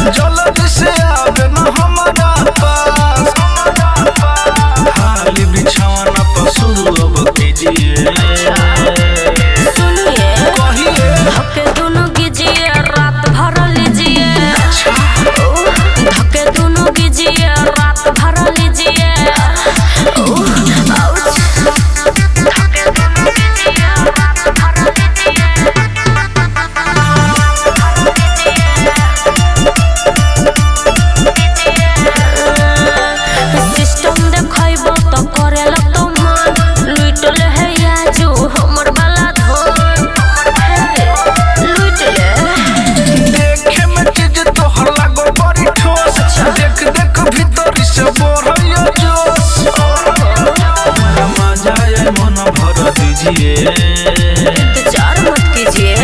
जल्दी से आवे ना हमारा पास। खाली बिछाना पर शुरू अब कीजिए। सुनिए धक्के दोनों कीजिए रात भर लीजिए। धक्के दोनों कीजिए रात भर लीजिए। इंतजार मत कीजिए।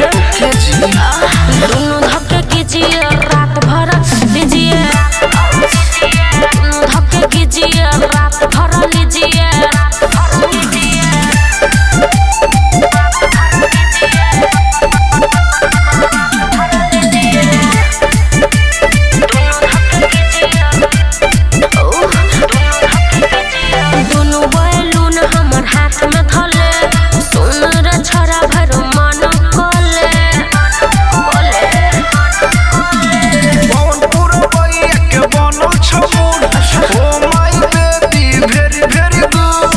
दोनों धक्के कीजिए रात भर लीजिए। दोनों धक्के कीजिए रात भर लीजिए। दोनों बैलून हमर हाथ में धले छरा भर मन कोले के बनो छमुन। Oh my baby very very good.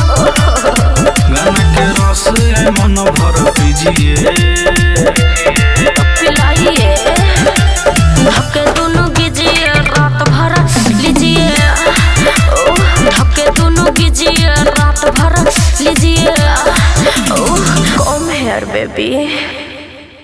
गाना के रस मन भर पीजिए। पिलाइए धक्के दोनों कीजिए रात भर लीजिए। धक्के दोनों कीजिए रात भर लीजिए। Come here, baby.